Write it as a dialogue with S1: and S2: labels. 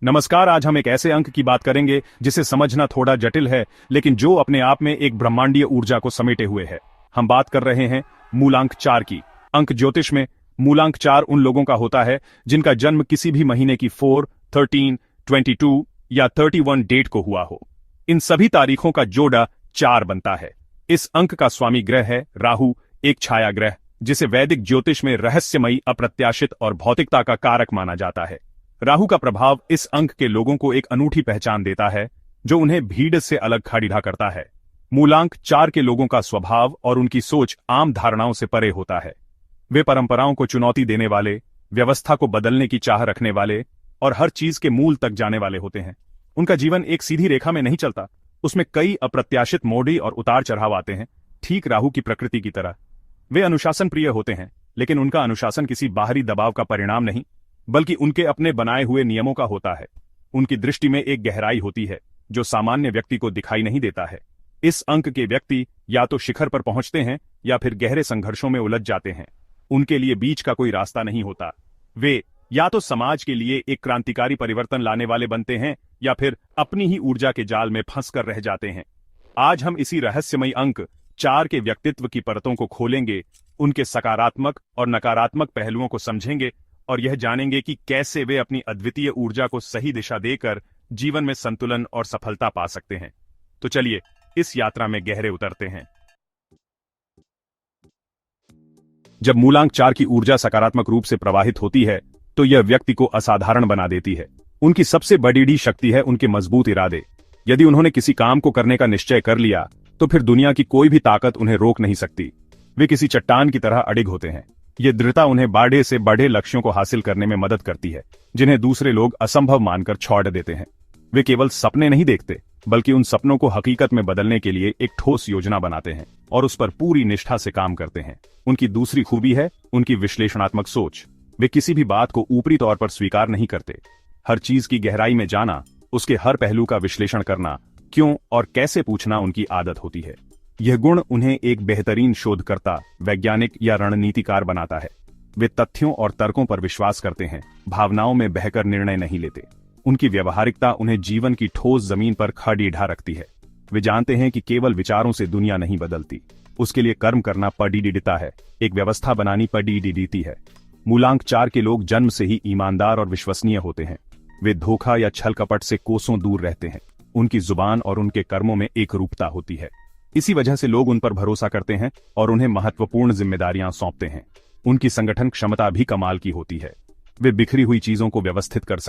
S1: नमस्कार। आज हम एक ऐसे अंक की बात करेंगे जिसे समझना थोड़ा जटिल है, लेकिन जो अपने आप में एक ब्रह्मांडीय ऊर्जा को समेटे हुए है। हम बात कर रहे हैं मूलांक 4 की। अंक ज्योतिष में मूलांक 4 उन लोगों का होता है जिनका जन्म किसी भी महीने की 4, 13, 22 या 31 डेट को हुआ हो। इन सभी तारीखों का जोड़ा 4 बनता है। इस अंक का स्वामी ग्रह है राहु, एक छाया ग्रह जिसे वैदिक ज्योतिष में रहस्यमयी, अप्रत्याशित और भौतिकता का कारक माना जाता है। राहु का प्रभाव इस अंक के लोगों को एक अनूठी पहचान देता है जो उन्हें भीड़ से अलग खड़ा करता है। मूलांक 4 के लोगों का स्वभाव और उनकी सोच आम धारणाओं से परे होता है। वे परंपराओं को चुनौती देने वाले, व्यवस्था को बदलने की चाह रखने वाले और हर चीज के मूल तक जाने वाले होते हैं। उनका जीवन एक सीधी रेखा में नहीं चलता, उसमें कई अप्रत्याशित मोड़ और उतार चढ़ाव आते हैं, ठीक राहु की प्रकृति की तरह। वे अनुशासन प्रिय होते हैं, लेकिन उनका अनुशासन किसी बाहरी दबाव का परिणाम नहीं, बल्कि उनके अपने बनाए हुए नियमों का होता है। उनकी दृष्टि में एक गहराई होती है जो सामान्य व्यक्ति को दिखाई नहीं देता है। इस अंक के व्यक्ति या तो शिखर पर पहुंचते हैं या फिर गहरे संघर्षों में उलझ जाते हैं। उनके लिए बीच का कोई रास्ता नहीं होता। वे या तो समाज के लिए एक क्रांतिकारी परिवर्तन लाने वाले बनते हैं या फिर अपनी ही ऊर्जा के जाल में फंसकर रह जाते हैं। आज हम इसी रहस्यमयी अंक 4 के व्यक्तित्व की परतों को खोलेंगे, उनके सकारात्मक और नकारात्मक पहलुओं को समझेंगे और यह जानेंगे कि कैसे वे अपनी अद्वितीय ऊर्जा को सही दिशा देकर जीवन में संतुलन और सफलता पा सकते हैं। तो चलिए इस यात्रा में गहरे उतरते हैं। जब मूलांक 4 की ऊर्जा सकारात्मक रूप से प्रवाहित होती है तो यह व्यक्ति को असाधारण बना देती है। उनकी सबसे बड़ी शक्ति है उनके मजबूत इरादे। यदि उन्होंने किसी काम को करने का निश्चय कर लिया तो फिर दुनिया की कोई भी ताकत उन्हें रोक नहीं सकती। वे किसी चट्टान की तरह अडिग होते हैं। ये दृढ़ता उन्हें बड़े से बड़े लक्ष्यों को हासिल करने में मदद करती है जिन्हें दूसरे लोग असंभव मानकर छोड़ देते हैं। वे केवल सपने नहीं देखते, बल्कि उन सपनों को हकीकत में बदलने के लिए एक ठोस योजना बनाते हैं और उस पर पूरी निष्ठा से काम करते हैं। उनकी दूसरी खूबी है उनकी विश्लेषणात्मक सोच। वे किसी भी बात को ऊपरी तौर पर स्वीकार नहीं करते। हर चीज की गहराई में जाना, उसके हर पहलू का विश्लेषण करना, क्यों और कैसे पूछना उनकी आदत होती है। यह गुण उन्हें एक बेहतरीन शोधकर्ता, वैज्ञानिक या रणनीतिकार बनाता है। वे तथ्यों और तर्कों पर विश्वास करते हैं, भावनाओं में बहकर निर्णय नहीं लेते। उनकी व्यवहारिकता उन्हें जीवन की ठोस जमीन पर खड़ा रखती है। वे जानते हैं कि केवल विचारों से दुनिया नहीं बदलती, उसके लिए कर्म करना पड़ता है, एक व्यवस्था बनानी पड़ती है। मूलांक 4 के लोग जन्म से ही ईमानदार और विश्वसनीय होते हैं। वे धोखा या छल कपट से कोसों दूर रहते हैं। उनकी जुबान और उनके कर्मों में एक रूपता होती है। इसी वजह से लोग उन पर भरोसा करते हैं और उन्हें महत्वपूर्ण जिम्मेदारियां सौंपते हैं। उनकी संगठन क्षमता भी कमाल की होती है। वे बिखरी हुई चीजों को व्यवस्थित कर सकते हैं।